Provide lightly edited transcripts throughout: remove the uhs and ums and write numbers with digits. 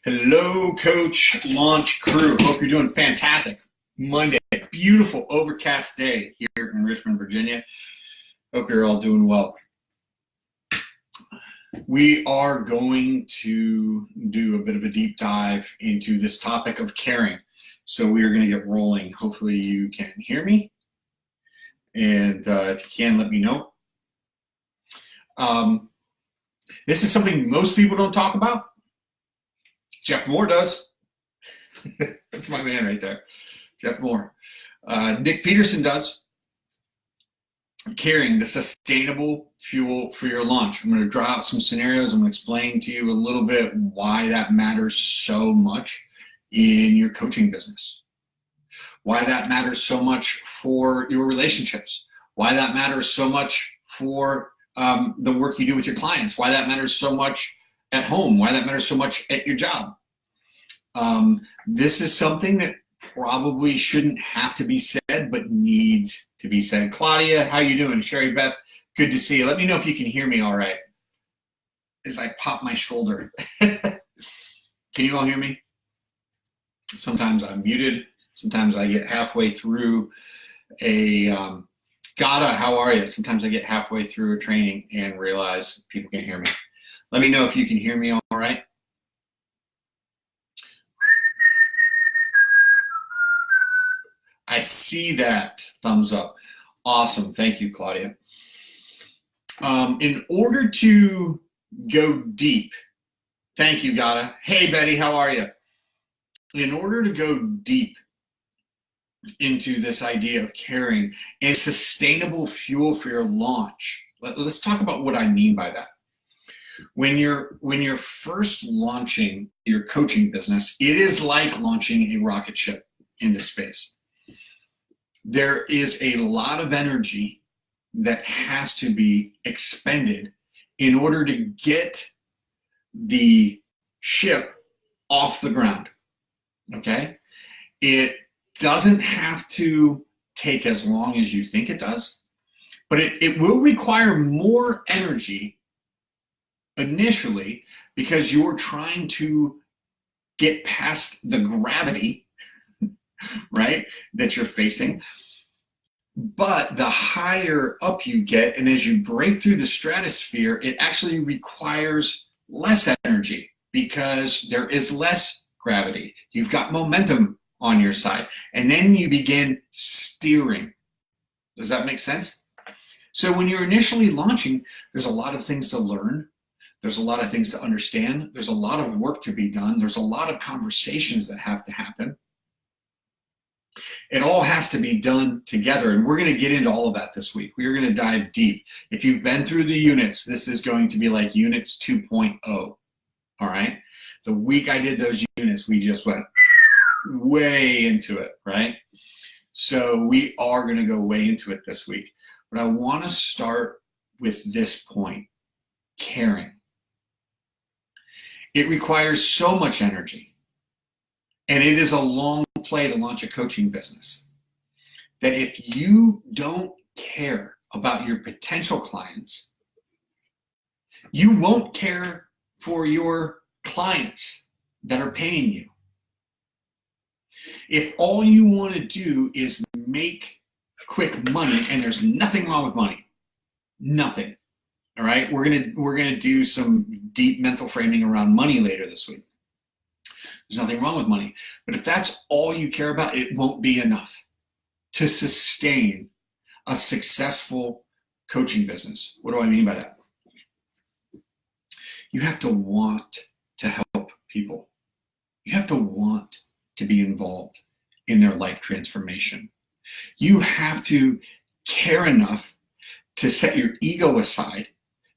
Hello, Coach Launch Crew. Hope you're doing fantastic. Monday, beautiful overcast day here in Richmond, Virginia. Hope you're all doing well. We are going to do a bit of a deep dive into this topic of caring. So we are going to get rolling. Hopefully you can hear me. And if you can, let me know. This is something most people don't talk about. Jeff Moore does. That's my man right there, Jeff Moore. Nick Peterson does. Caring, the sustainable fuel for your launch. I'm going to draw out some scenarios. I'm going to explain to you a little bit why that matters so much in your coaching business. Why that matters so much for your relationships. Why that matters so much for the work you do with your clients. Why that matters so much at home. Why that matters so much at your job. This is something that probably shouldn't have to be said, but needs to be said. Claudia, how you doing? Sherry Beth, good to see you. Let me know if you can hear me all right as I pop my shoulder. Can you all hear me? Sometimes I'm muted. Sometimes I get halfway through a Gata, how are you? Sometimes I get halfway through a training and realize people can't hear me. Let me know if you can hear me all right. I see that thumbs up. Awesome. Thank you, Claudia. In order to go deep, thank you, Gata. Hey, Betty, how are you? In order to go deep into this idea of caring and sustainable fuel for your launch, let's talk about what I mean by that. When you're first launching your coaching business, it is like launching a rocket ship into space. There is a lot of energy that has to be expended in order to get the ship off the ground, okay? It doesn't have to take as long as you think it does, but it will require more energy initially because you're trying to get past the gravity, right, that you're facing. But the higher up you get, and as you break through the stratosphere, it actually requires less energy because there is less gravity. You've got momentum on your side. And then you begin steering. Does that make sense? So when you're initially launching, there's a lot of things to learn. There's a lot of things to understand. There's a lot of work to be done. There's a lot of conversations that have to happen. It all has to be done together, and we're going to get into all of that this week. We're going to dive deep. If you've been through the units, this is going to be like units 2.0, all right? The week I did those units, we just went way into it, right? So we are going to go way into it this week. But I want to start with this point, caring. It requires so much energy, and it is a long play to launch a coaching business, that if you don't care about your potential clients, you won't care for your clients that are paying you. If all you want to do is make quick money, and there's nothing wrong with money, nothing. All right, we're gonna do some deep mental framing around money later this week. There's nothing wrong with money, but if that's all you care about, it won't be enough to sustain a successful coaching business. What do I mean by that? You have to want to help people. You have to want to be involved in their life transformation. You have to care enough to set your ego aside,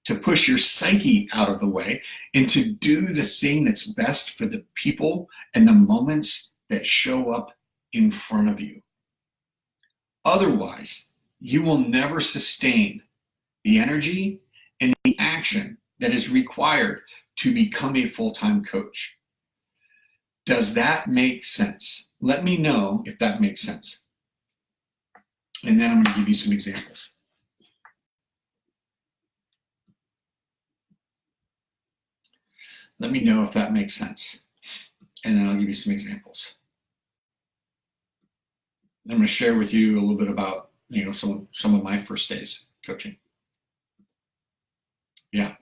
to push your psyche out of the way, and to do the thing that's best for the people and the moments that show up in front of you. Otherwise, you will never sustain the energy and the action that is required to become a full-time coach. Does that make sense? Let me know if that makes sense. And then I'm going to give you some examples. Let me know if that makes sense. and then I'll give you some examples. I'm going to share with you a little bit about, some of my first days coaching. Yeah.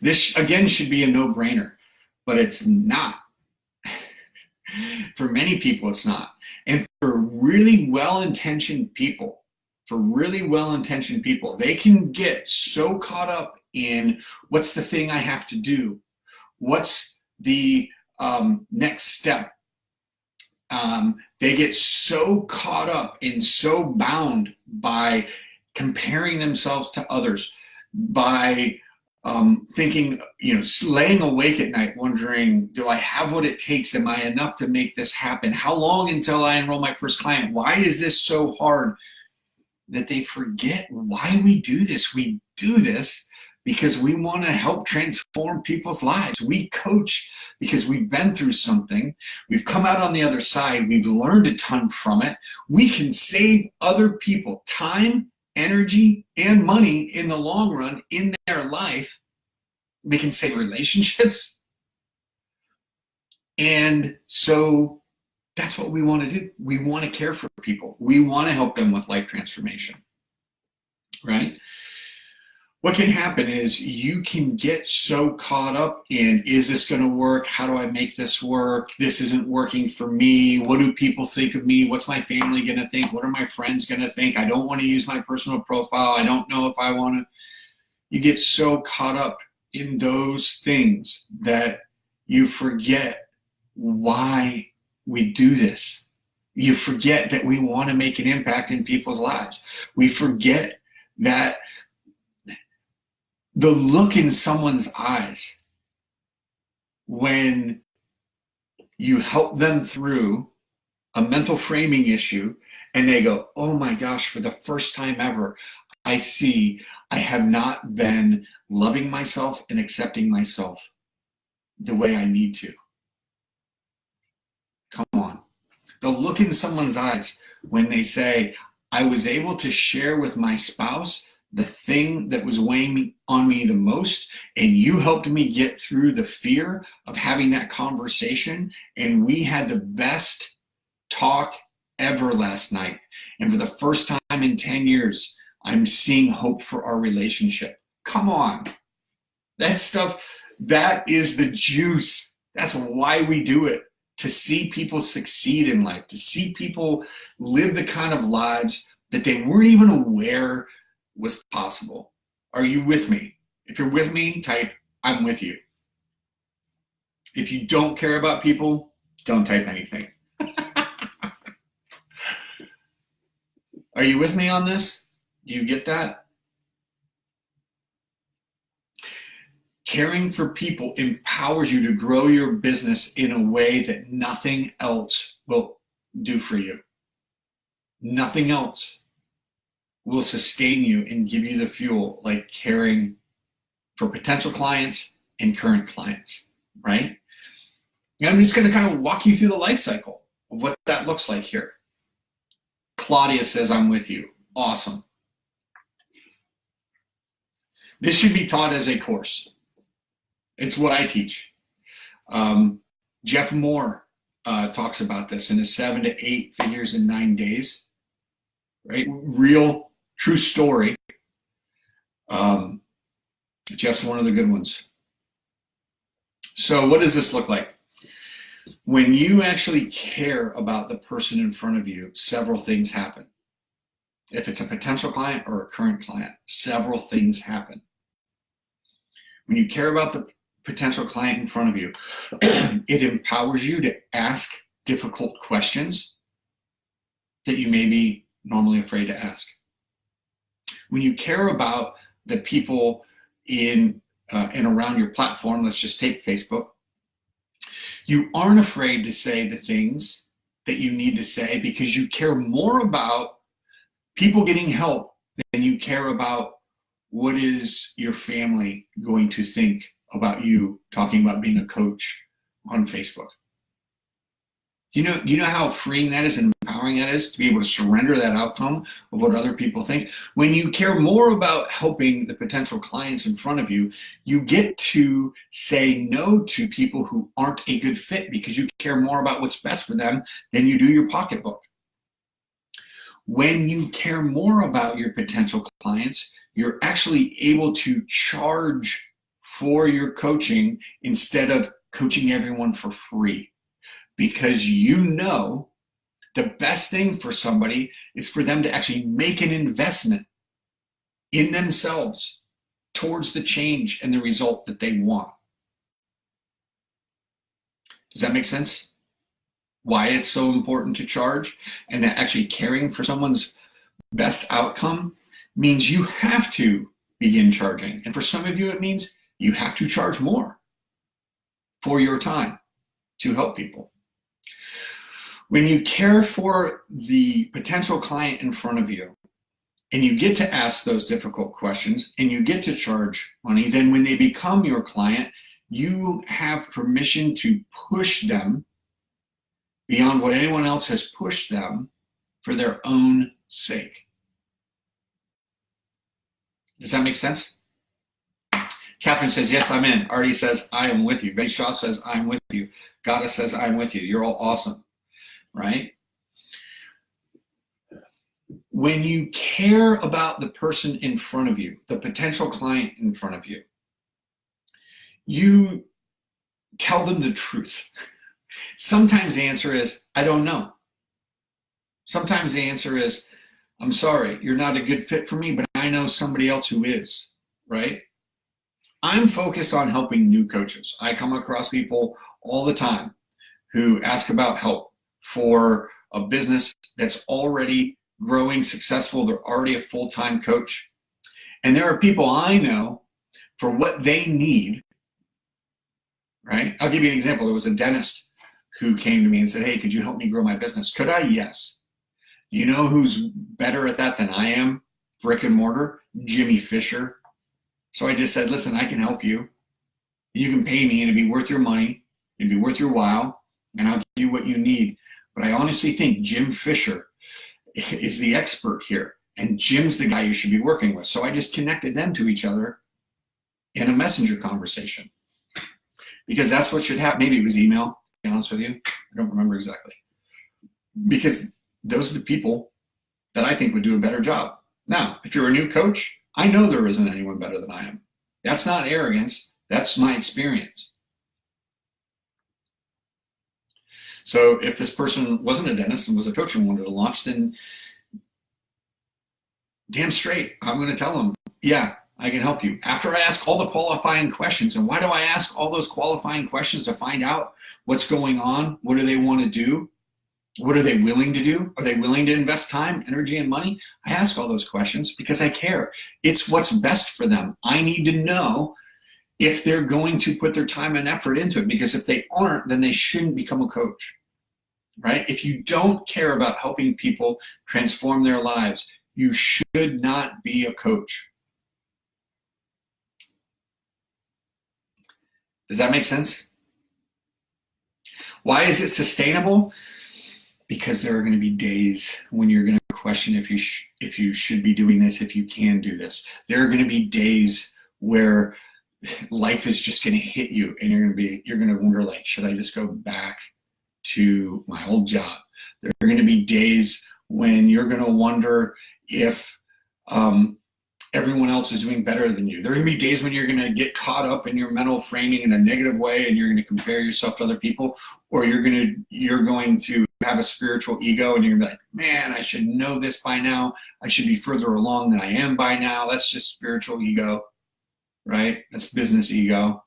This, again, should be a no-brainer, but it's not. For many people, it's not. And for really well-intentioned people, they can get so caught up in what's the thing I have to do? What's the next step? They get so caught up and so bound by comparing themselves to others, by thinking, laying awake at night wondering, do I have what it takes? Am I enough to make this happen? How long until I enroll my first client? Why is this so hard? That they forget why we do this. We do this because we want to help transform people's lives. We coach because we've been through something. We've come out on the other side. We've learned a ton from it. We can save other people time, energy, and money in the long run in their life. We can save relationships. And so that's what we want to do. We want to care for people. We want to help them with life transformation, right? What can happen is you can get so caught up in, is this going to work? How do I make this work? This isn't working for me. What do people think of me? What's my family going to think? What are my friends going to think? I don't want to use my personal profile. I don't know if I want to. You get so caught up in those things that you forget why we do this. You forget that we want to make an impact in people's lives. We forget that the look in someone's eyes when you help them through a mental framing issue and they go, oh my gosh, for the first time ever, I see I have not been loving myself and accepting myself the way I need to. Come on. The look in someone's eyes when they say, I was able to share with my spouse the thing that was weighing on me the most, and you helped me get through the fear of having that conversation, and we had the best talk ever last night. And for the first time in 10 years, I'm seeing hope for our relationship. Come on. That stuff, that is the juice. That's why we do it. To see people succeed in life, to see people live the kind of lives that they weren't even aware was possible. Are you with me? If you're with me, type, I'm with you. If you don't care about people, don't type anything. Are you with me on this? Do you get that? Caring for people empowers you to grow your business in a way that nothing else will do for you. Nothing else will sustain you and give you the fuel like caring for potential clients and current clients, right? And I'm just going to kind of walk you through the life cycle of what that looks like here. Claudia says, I'm with you. Awesome. This should be taught as a course. It's what I teach. Jeff Moore talks about this in his 7 to 8 figures in 9 days, right? Real, true story. Jeff's one of the good ones. So what does this look like? When you actually care about the person in front of you, several things happen. If it's a potential client or a current client, several things happen. When you care about the potential client in front of you, it empowers you to ask difficult questions that you may be normally afraid to ask. When you care about the people in and around your platform, let's just take Facebook, you aren't afraid to say the things that you need to say because you care more about people getting help than you care about what is your family going to think about you talking about being a coach on Facebook. You know how freeing that is and empowering that is to be able to surrender that outcome of what other people think? When you care more about helping the potential clients in front of you, you get to say no to people who aren't a good fit because you care more about what's best for them than you do your pocketbook. When you care more about your potential clients, you're actually able to charge for your coaching instead of coaching everyone for free. Because you know the best thing for somebody is for them to actually make an investment in themselves towards the change and the result that they want. Does that make sense? Why it's so important to charge, and that actually caring for someone's best outcome means you have to begin charging. And for some of you, it means you have to charge more for your time to help people. When you care for the potential client in front of you and you get to ask those difficult questions and you get to charge money, then when they become your client, you have permission to push them beyond what anyone else has pushed them for their own sake. Does that make sense? Catherine says, yes, I'm in. Artie says, I am with you. Ray Shaw says, I'm with you. Gada says, I'm with you. You're all awesome. Right? When you care about the person in front of you, the potential client in front of you, you tell them the truth. Sometimes the answer is, I don't know. Sometimes the answer is, I'm sorry, you're not a good fit for me, but I know somebody else who is, right? I'm focused on helping new coaches. I come across people all the time who ask about help for a business that's already growing successful. They're already a full-time coach. And there are people I know for what they need, right? I'll give you an example. There was a dentist who came to me and said, hey, could you help me grow my business? Could I? Yes. You know who's better at that than I am? Brick and mortar, Jimmy Fisher. So I just said, listen, I can help you. You can pay me and it'd be worth your money. It'd be worth your while. And I'll give you what you need. But I honestly think Jim Fisher is the expert here. And Jim's the guy you should be working with. So I just connected them to each other in a messenger conversation. Because that's what should happen. Maybe it was email, to be honest with you. I don't remember exactly. Because those are the people that I think would do a better job. Now, if you're a new coach, I know there isn't anyone better than I am. That's not arrogance. That's my experience. So if this person wasn't a dentist and was a coach and wanted to launch, then damn straight, I'm going to tell them, yeah, I can help you. After I ask all the qualifying questions. And why do I ask all those qualifying questions? To find out what's going on. What do they want to do? What are they willing to do? Are they willing to invest time, energy, and money? I ask all those questions because I care. It's what's best for them. I need to know if they're going to put their time and effort into it, because if they aren't, then they shouldn't become a coach, right? If you don't care about helping people transform their lives, you should not be a coach. Does that make sense? Why is it sustainable? Because there are going to be days when you're going to question if you should be doing this, if you can do this. There are going to be days where life is just going to hit you, and you're going to wonder, like, should I just go back to my old job? There are going to be days when you're going to wonder if everyone else is doing better than you. There are going to be days when you're going to get caught up in your mental framing in a negative way, and you're going to compare yourself to other people, or you're going to have a spiritual ego, and you're going to be like, man, I should know this by now. I should be further along than I am by now. That's just spiritual ego, right? That's business ego.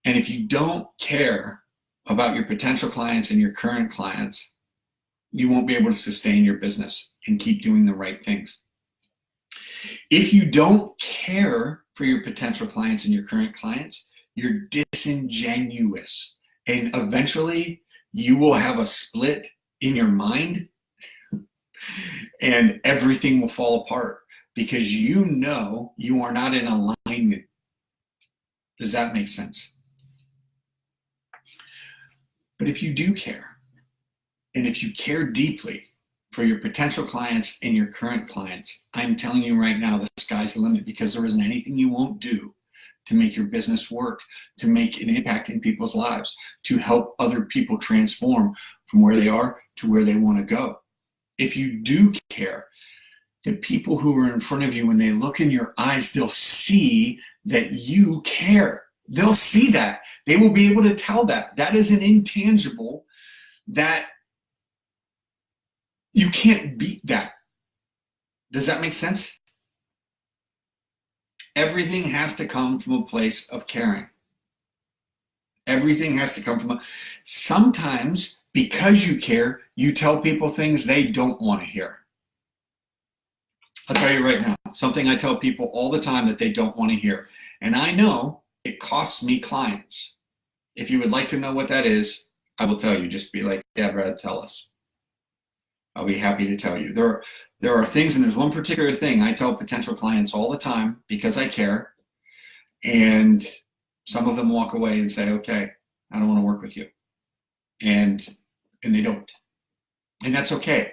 And if you don't care about your potential clients and your current clients, you won't be able to sustain your business and keep doing the right things. If you don't care for your potential clients and your current clients, you're disingenuous. And eventually you will have a split in your mind and everything will fall apart because you know you are not in alignment. Does that make sense? But if you do care, and if you care deeply for your potential clients and your current clients, I'm telling you right now, the sky's the limit, because there isn't anything you won't do to make your business work, to make an impact in people's lives, to help other people transform from where they are to where they want to go. If you do care, the people who are in front of you, when they look in your eyes, they'll see that you care. They'll see that. They will be able to tell that. That is an intangible that you can't beat that. Does that make sense? Everything has to come from a place of caring. Everything has to come from sometimes, because you care, you tell people things they don't want to hear. I'll tell you right now, something I tell people all the time that they don't want to hear. And I know it costs me clients. If you would like to know what that is, I will tell you. Just be like, yeah, Brad, tell us. I'll be happy to tell you. There are things, and there's one particular thing I tell potential clients all the time because I care. And some of them walk away and say, okay, I don't want to work with you. And they don't. And that's okay.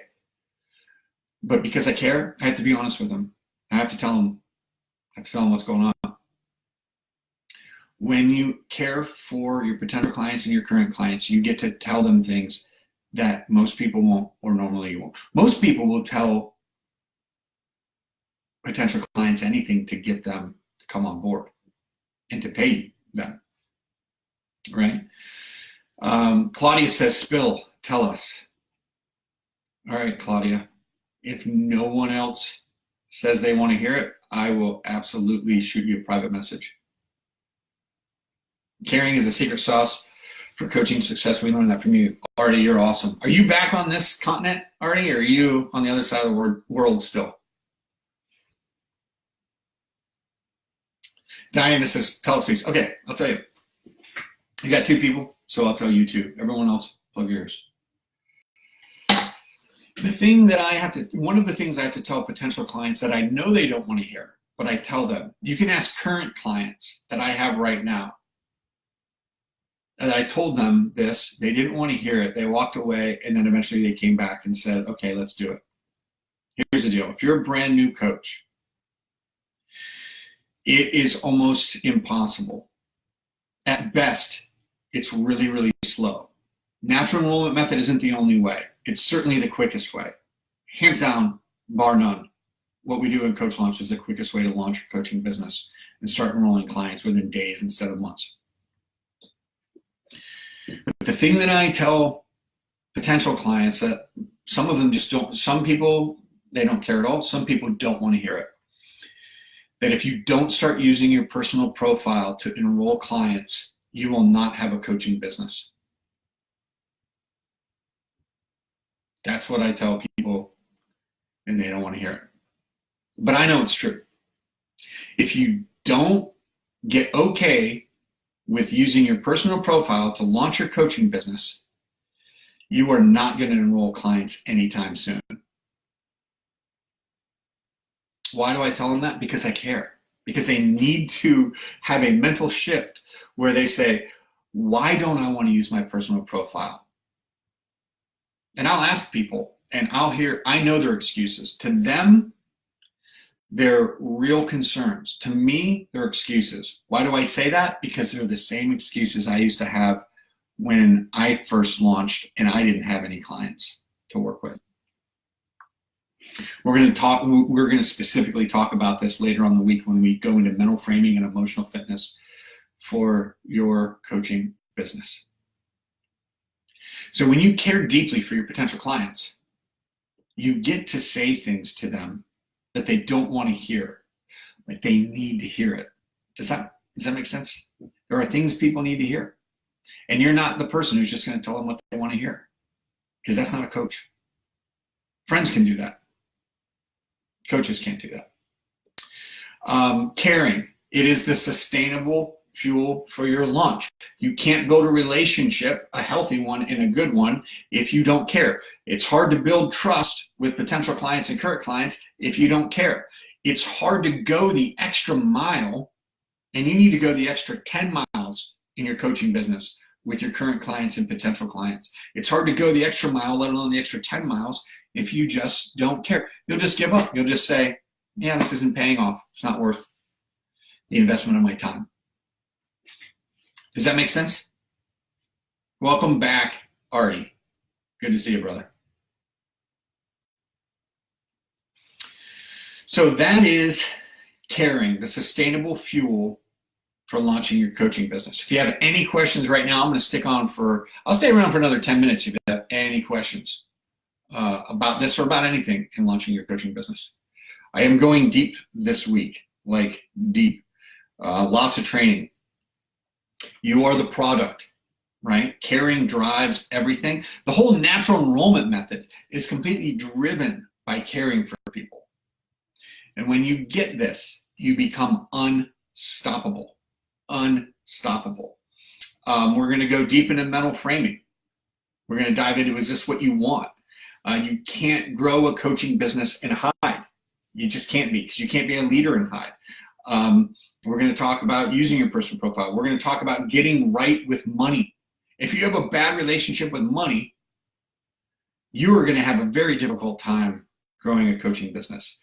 But because I care, I have to be honest with them. I have to tell them what's going on. When you care for your potential clients and your current clients, you get to tell them things that most people won't, or normally you won't. Most people will tell potential clients anything to get them to come on board and to pay them, right? Claudia says, spill, tell us. All right, Claudia. If no one else says they want to hear it, I will absolutely shoot you a private message. Caring is a secret sauce for coaching success. We learned that from you. Artie, you're awesome. Are you back on this continent, Artie, or are you on the other side of the world still? Diana says, tell us please. Okay, I'll tell you. You got two people, so I'll tell you two. Everyone else, plug your ears. One of the things I have to tell potential clients that I know they don't want to hear, but I tell them, you can ask current clients that I have right now. And I told them this, they didn't want to hear it. They walked away, and then eventually they came back and said, okay, let's do it. Here's the deal. If you're a brand new coach, it is almost impossible. At best, it's really, really slow. Natural enrollment method isn't the only way. It's certainly the quickest way. Hands down, bar none. What we do in Coach Launch is the quickest way to launch your coaching business and start enrolling clients within days instead of months. But the thing that I tell potential clients, that some of them just don't, some people, they don't care at all. Some people don't want to hear it. That if you don't start using your personal profile to enroll clients, you will not have a coaching business. That's what I tell people, and they don't want to hear it. But I know it's true. If you don't get okay with using your personal profile to launch your coaching business, you are not going to enroll clients anytime soon. Why do I tell them that? Because I care. Because they need to have a mental shift where they say, why don't I want to use my personal profile? And I'll ask people, and I know their excuses. To them, they're real concerns. To me, they're excuses. Why do I say that? Because they're the same excuses I used to have when I first launched and I didn't have any clients to work with. We're going to specifically talk about this later on in the week when we go into mental framing and emotional fitness for your coaching business. So when you care deeply for your potential clients, you get to say things to them that they don't want to hear, but they need to hear it. Does that make sense? There are things people need to hear. And you're not the person who's just going to tell them what they want to hear, because that's not a coach. Friends can do that. Coaches can't do that. Caring. It is the sustainable fuel for your launch. You can't build a relationship, a healthy one and a good one, if you don't care. It's hard to build trust with potential clients and current clients if you don't care. It's hard to go the extra mile, and you need to go the extra 10 miles in your coaching business with your current clients and potential clients. It's hard to go the extra mile, let alone the extra 10 miles, if you just don't care. You'll just give up. You'll just say, yeah, this isn't paying off. It's not worth the investment of my time. Does that make sense? Welcome back, Artie. Good to see you, brother. So that is caring, the sustainable fuel for launching your coaching business. If you have any questions right now, I'm going to I'll stay around for another 10 minutes if you have any questions about this or about anything in launching your coaching business. I am going deep this week, like deep. Lots of training. You are the product, right? Caring drives everything. The whole natural enrollment method is completely driven by caring for people. And when you get this, you become unstoppable. Unstoppable. We're going to go deep into mental framing. We're going to dive into, is this what you want? You can't grow a coaching business and hide. You just can't be, because you can't be a leader and hide. We're going to talk about using your personal profile. We're going to talk about getting right with money. If you have a bad relationship with money, you are going to have a very difficult time growing a coaching business.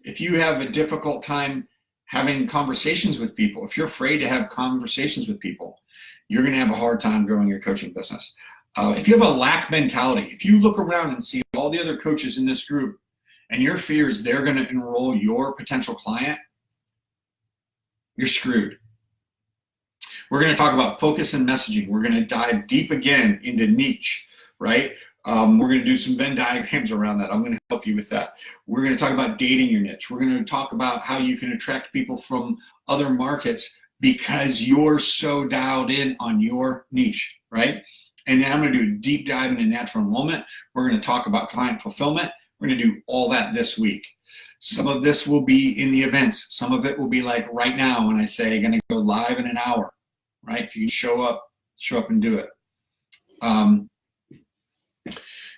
If you have a difficult time having conversations with people, if you're afraid to have conversations with people, you're going to have a hard time growing your coaching business. If you have a lack mentality, if you look around and see all the other coaches in this group and your fear is they're going to enroll your potential client, you're screwed. We're going to talk about focus and messaging. We're going to dive deep again into niche, right? We're going to do some Venn diagrams around that. I'm going to help you with that. We're going to talk about dating your niche. We're going to talk about how you can attract people from other markets because you're so dialed in on your niche, right? And then I'm going to do a deep dive into natural enrollment. We're going to talk about client fulfillment. We're going to do all that this week. Some of this will be in the events. Some of it will be like right now when I say going to go live in an hour, right? If you show up and do it.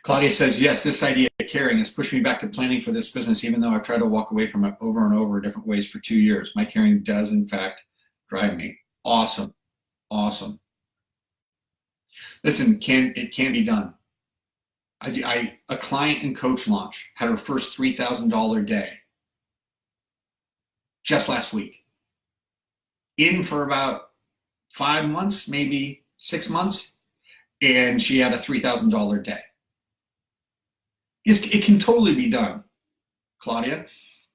Claudia says, yes, this idea of caring has pushed me back to planning for this business, even though I've tried to walk away from it over and over different ways for 2 years. My caring does, in fact, drive me. Awesome. Awesome. Listen, it can be done. A client and coach launch had her first $3,000 day just last week. In for about 5 months, maybe 6 months, and she had a $3,000 day. It can totally be done, Claudia.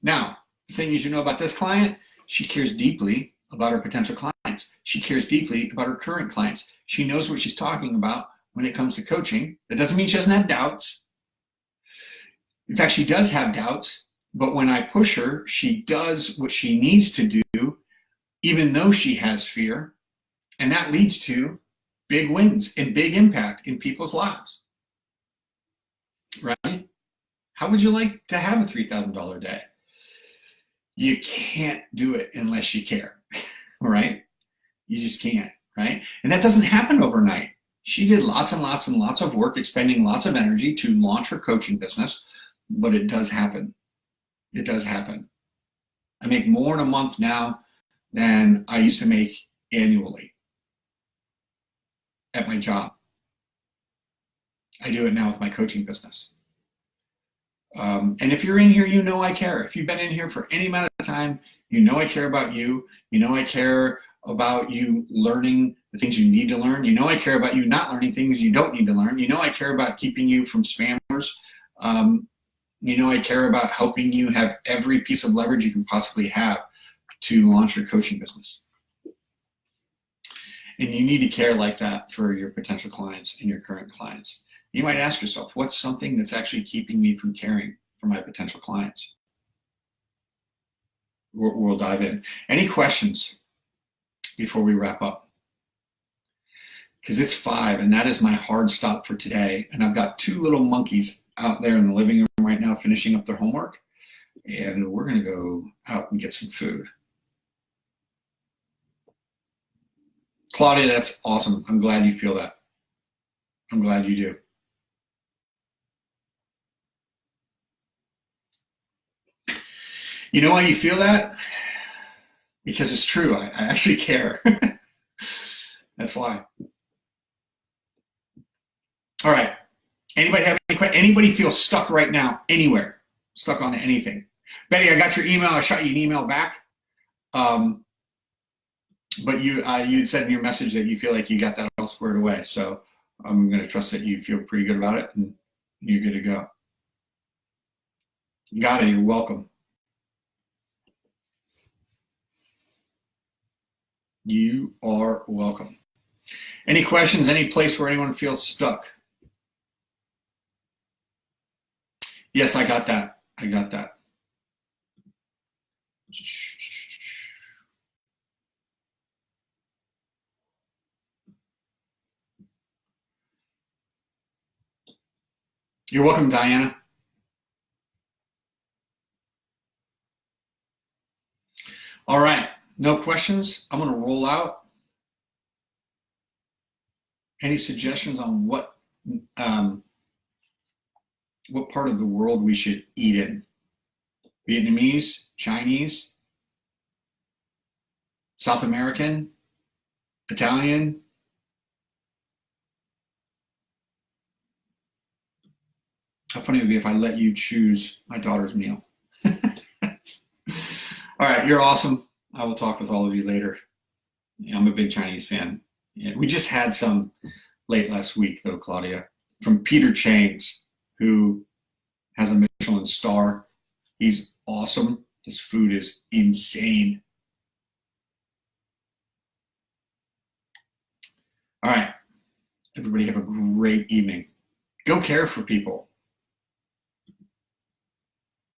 Now, the thing you should know about this client, she cares deeply about her potential clients. She cares deeply about her current clients. She knows what she's talking about when it comes to coaching. That doesn't mean she doesn't have doubts. In fact, she does have doubts, but when I push her, she does what she needs to do, even though she has fear, and that leads to big wins and big impact in people's lives, right? How would you like to have a $3,000 day? You can't do it unless you care, right? You just can't, right? And that doesn't happen overnight. She did lots and lots and lots of work, expending lots of energy to launch her coaching business, but it does happen. It does happen. I make more in a month now than I used to make annually at my job. I do it now with my coaching business. And if you're in here, you know I care. If you've been in here for any amount of time, you know I care about you. You know I care about you learning the things you need to learn. You know I care about you not learning things you don't need to learn. You know I care about keeping you from spammers. You know I care about helping you have every piece of leverage you can possibly have to launch your coaching business. And you need to care like that for your potential clients and your current clients. You might ask yourself, what's something that's actually keeping me from caring for my potential clients? We'll dive in. Any questions before we wrap up? Because it's 5 and that is my hard stop for today. And I've got 2 little monkeys out there in the living room right now finishing up their homework. And we're going to go out and get some food. Claudia, that's awesome. I'm glad you feel that. I'm glad you do. You know why you feel that? Because it's true. I actually care. That's why. All right. Anybody have any questions? Anybody feel stuck right now anywhere? Stuck on anything? Betty, I got your email. I shot you an email back. But you had said in your message that you feel like you got that all squared away. So I'm going to trust that you feel pretty good about it and you're good to go. Got it. You're welcome. You are welcome. Any questions? Any place where anyone feels stuck? Yes, I got that. I got that. You're welcome, Diana. All right. No questions? I'm going to roll out. Any suggestions on what part of the world we should eat in? Vietnamese, Chinese, South American, Italian? How funny it would be if I let you choose my daughter's meal. All right, you're awesome. I will talk with all of you later. Yeah, I'm a big Chinese fan. Yeah, we just had some late last week, though, Claudia, from Peter Chang's, who has a Michelin star. He's awesome. His food is insane. All right. Everybody have a great evening. Go care for people.